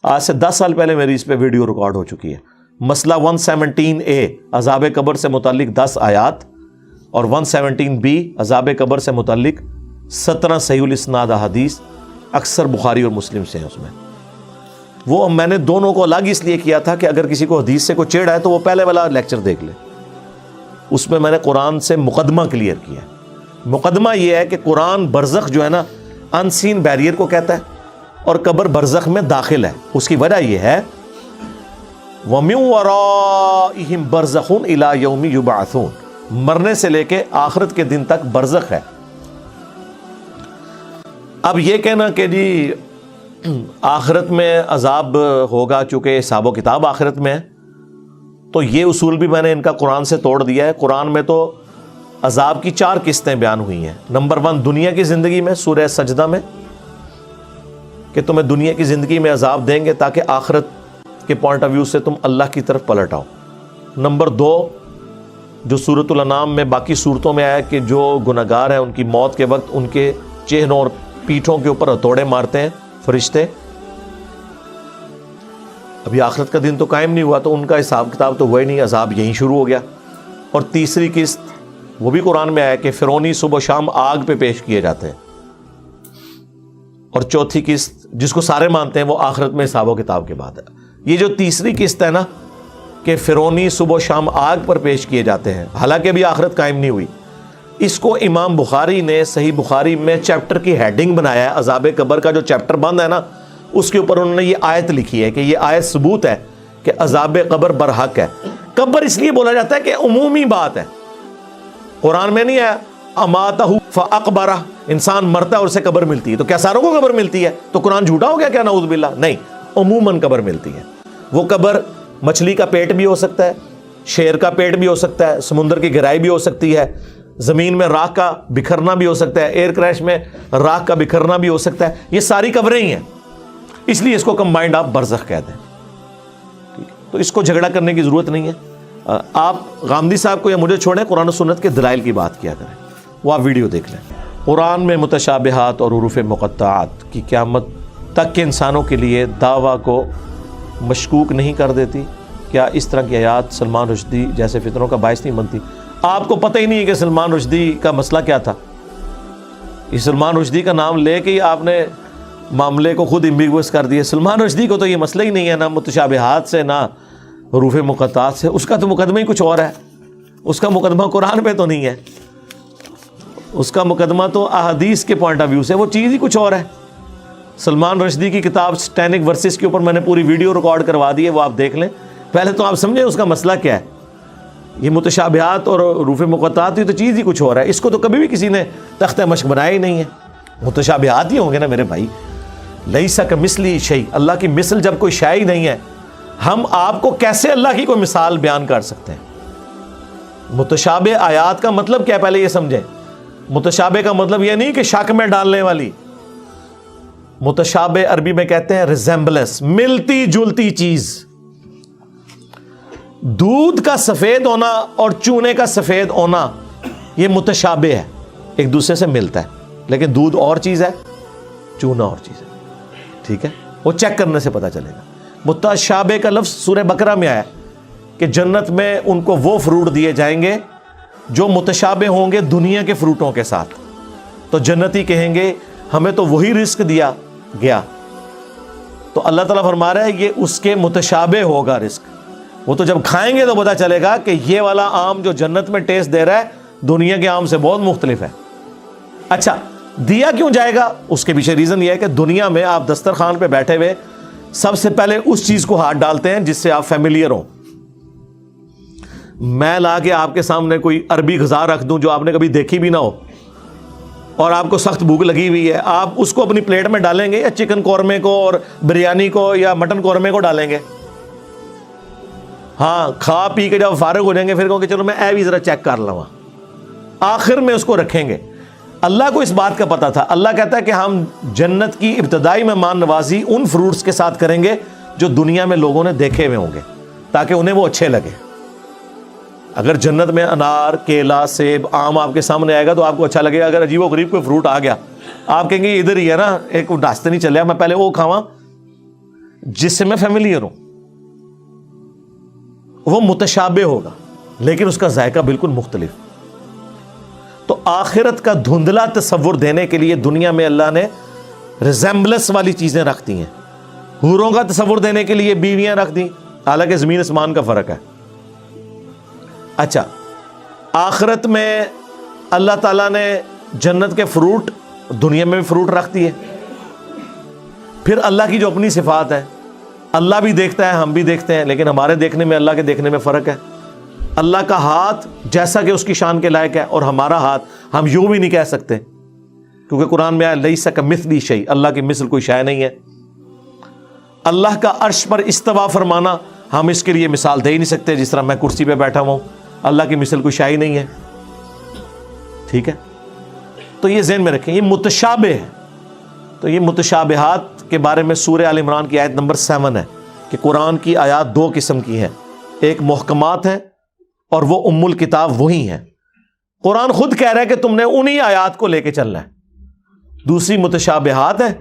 آج سے 10 سال پہلے میری اس پہ ویڈیو ریکارڈ ہو چکی ہے. مسئلہ 117A عذاب قبر سے متعلق 10 آیات اور 117B عذاب قبر سے متعلق 17 صحیح الاسناد احادیث اکثر بخاری اور مسلم سے ہیں. اس میں وہ میں نے دونوں کو الگ اس لیے کیا تھا کہ اگر کسی کو حدیث سے کوئی چیڑا ہے تو وہ پہلے والا لیکچر دیکھ لے. اس میں نے قرآن سے مقدمہ کلیئر کیا ہے. مقدمہ یہ ہے کہ قرآن برزخ جو ہے نا ان سین بیریئر کو کہتا ہے اور قبر برزخ میں داخل ہے. اس کی وجہ یہ ہے وَمِن وَرَائِهِمْ بَرْزَخٌ إِلَى يَوْمِ يُبْعَثُونَ، مرنے سے لے کے آخرت کے دن تک برزخ ہے. اب یہ کہنا کہ جی آخرت میں عذاب ہوگا چونکہ حساب و کتاب آخرت میں ہے، تو یہ اصول بھی میں نے ان کا قرآن سے توڑ دیا ہے. قرآن میں تو عذاب کی 4 قسطیں بیان ہوئی ہیں. نمبر 1 دنیا کی زندگی میں سورہ سجدہ میں کہ تمہیں دنیا کی زندگی میں عذاب دیں گے تاکہ آخرت کے پوائنٹ آف ویو سے تم اللہ کی طرف پلٹ آؤ. نمبر 2 جو سورۃ الانعام میں باقی صورتوں میں آیا کہ جو گناہگار ہیں ان کی موت کے وقت ان کے چہروں اور پیٹھوں کے اوپر ہتھوڑے مارتے ہیں فرشتے. ابھی آخرت کا دن تو قائم نہیں ہوا تو ان کا حساب کتاب تو ہوا ہی نہیں، عذاب یہیں شروع ہو گیا. اور تیسری قسط وہ بھی قرآن میں آیا کہ فرعونی صبح و شام آگ پہ پیش کیے جاتے ہیں. اور چوتھی قسط جس کو سارے مانتے ہیں وہ آخرت میں حساب و کتاب کے بعد ہے. یہ جو تیسری قسط ہے نا کہ فرعونی صبح و شام آگ پر پیش کیے جاتے ہیں حالانکہ بھی آخرت قائم نہیں ہوئی، اس کو امام بخاری نے صحیح بخاری میں چیپٹر کی ہیڈنگ بنایا ہے. عذاب قبر کا جو چیپٹر بند ہے نا اس کے اوپر انہوں نے یہ آیت لکھی ہے کہ یہ آیت ثبوت ہے کہ عذاب قبر برحق ہے. قبر اس لیے بولا جاتا ہے کہ عمومی بات ہے. قرآن میں نہیں ہے اماتہ فاقبرہ، انسان مرتا ہے اور اسے قبر ملتی ہے. تو کیا ساروں کو قبر ملتی ہے؟ تو قرآن جھوٹا ہو گیا کیا؟ نعوذ باللہ. نہیں، عموماً قبر ملتی ہے. وہ قبر مچھلی کا پیٹ بھی ہو سکتا ہے، شیر کا پیٹ بھی ہو سکتا ہے، سمندر کی گہرائی بھی ہو سکتی ہے، زمین میں راکھ کا بکھرنا بھی ہو سکتا ہے، ایئر کریش میں راکھ کا بکھرنا بھی ہو سکتا ہے. یہ ساری قبریں ہی ہیں، اس لیے اس کو کمبائنڈ آپ برزخ کہتے ہیں. تو اس کو جھگڑا کرنے کی ضرورت نہیں ہے. آپ غامدی صاحب کو یا مجھے چھوڑیں، قرآن و سنت کے دلائل کی بات کیا کریں. وہ آپ ویڈیو دیکھ لیں. قرآن میں متشابہات اور حروف مقطعات کی قیامت تک کے انسانوں کے لیے دعویٰ کو مشکوک نہیں کر دیتی؟ کیا اس طرح کی آیات سلمان رشدی جیسے فتنوں کا باعث نہیں بنتی؟ آپ کو پتہ ہی نہیں ہے کہ سلمان رشدی کا مسئلہ کیا تھا. یہ سلمان رشدی کا نام لے کے ہی آپ نے معاملے کو خود ایمبیگوس کر دیا. سلمان رشدی کو تو یہ مسئلہ ہی نہیں ہے، نہ متشابہات سے نہ حروف مقطعات سے. اس کا تو مقدمہ ہی کچھ اور ہے. اس کا مقدمہ قرآن پہ تو نہیں ہے، اس کا مقدمہ تو احادیث کے پوائنٹ آف ویو سے وہ چیز ہی کچھ اور ہے. سلمان رشدی کی کتاب سٹینک ورسز کے اوپر میں نے پوری ویڈیو ریکارڈ کروا دی ہے، وہ آپ دیکھ لیں. پہلے تو آپ سمجھیں اس کا مسئلہ کیا ہے. یہ متشابہات اور حروف مقطعات یہ تو چیز ہی کچھ اور ہے. اس کو تو کبھی بھی کسی نے تختہ مشق بنایا ہی نہیں ہے. متشابہات ہی ہوں گے نا میرے بھائی. لیسا کمثلہ شیء، اللہ کی مثل جب کوئی شے ہی نہیں ہے، ہم آپ کو کیسے اللہ کی کوئی مثال بیان کر سکتے ہیں؟ متشابہ آیات کا مطلب کیا ہے پہلے یہ سمجھیں. متشابہ کا مطلب یہ نہیں کہ شک میں ڈالنے والی. متشابہ عربی میں کہتے ہیں ریزمبلنس، ملتی جلتی چیز. دودھ کا سفید ہونا اور چونے کا سفید ہونا یہ متشابہ ہے، ایک دوسرے سے ملتا ہے. لیکن دودھ اور چیز ہے، چونا اور چیز ہے. ٹھیک ہے، وہ چیک کرنے سے پتا چلے گا. متشابہ کا لفظ سورہ بقرہ میں آیا کہ جنت میں ان کو وہ فروٹ دیے جائیں گے جو متشابہ ہوں گے دنیا کے فروٹوں کے ساتھ. تو جنتی کہیں گے ہمیں تو وہی رزق دیا گیا. تو اللہ تعالیٰ فرما رہا ہے یہ اس کے متشابہ ہوگا رزق. وہ تو جب کھائیں گے تو پتا چلے گا کہ یہ والا آم جو جنت میں ٹیسٹ دے رہا ہے دنیا کے آم سے بہت مختلف ہے. اچھا دیا کیوں جائے گا؟ اس کے پیچھے ریزن یہ ہے کہ دنیا میں آپ دسترخوان پہ بیٹھے ہوئے سب سے پہلے اس چیز کو ہاتھ ڈالتے ہیں جس سے آپ فیملیئر ہوں. میں لا کے آپ کے سامنے کوئی عربی غذا رکھ دوں جو آپ نے کبھی دیکھی بھی نہ ہو اور آپ کو سخت بھوک لگی ہوئی ہے، آپ اس کو اپنی پلیٹ میں ڈالیں گے یا چکن قورمے کو اور بریانی کو یا مٹن قورمے کو ڈالیں گے؟ ہاں، کھا پی کے جب فارغ ہو جائیں گے پھر کہوں کہ چلو میں بھی ذرا چیک کر لوں. آخر میں اس کو رکھیں گے. اللہ کو اس بات کا پتا تھا. اللہ کہتا ہے کہ ہم جنت کی ابتدائی مہمان نوازی ان فروٹس کے ساتھ کریں گے جو دنیا میں لوگوں نے دیکھے ہوئے ہوں گے تاکہ انہیں وہ اچھے لگے. اگر جنت میں انار، کیلا، سیب، آم آپ کے سامنے آئے گا تو آپ کو اچھا لگے گا. اگر عجیب و غریب کوئی فروٹ آ گیا آپ کہیں گے ادھر ہی ہے نا، ایک راستے نہیں چلے، میں پہلے وہ کھاواں. جس سے میں فیملیئر ہوں وہ متشابہ ہوگا لیکن اس کا ذائقہ بالکل مختلف. تو آخرت کا دھندلا تصور دینے کے لیے دنیا میں اللہ نے ریزمبلنس والی چیزیں رکھ دی ہیں. حوروں کا تصور دینے کے لیے بیویاں رکھ دیں، حالانکہ زمین آسمان کا فرق ہے. اچھا، آخرت میں اللہ تعالیٰ نے جنت کے فروٹ دنیا میں بھی فروٹ رکھ دیے. پھر اللہ کی جو اپنی صفات ہے، اللہ بھی دیکھتا ہے، ہم بھی دیکھتے ہیں، لیکن ہمارے دیکھنے میں اللہ کے دیکھنے میں فرق ہے. اللہ کا ہاتھ جیسا کہ اس کی شان کے لائق ہے، اور ہمارا ہاتھ ہم یوں بھی نہیں کہہ سکتے، کیونکہ قرآن میں آیا لیس کمثلہ شیء، اللہ کی مثل کوئی شے نہیں ہے. اللہ کا عرش پر استوا فرمانا، ہم اس کے لیے مثال دے ہی نہیں سکتے، جس طرح میں کرسی پہ بیٹھا ہوں، اللہ کی مثل کوئی شے ہی نہیں ہے. ٹھیک ہے، تو یہ ذہن میں رکھیں، یہ متشابہ ہے. تو یہ متشابہات کے بارے میں سورہ آل عمران کی آیت نمبر 7 ہے کہ قرآن کی آیات دو قسم کی ہیں، ایک محکمات ہیں اور وہ ام الکتاب وہی ہیں. قرآن خود کہہ رہا ہے کہ تم نے انہی آیات کو لے کے چلنا ہے. دوسری متشابہات ہے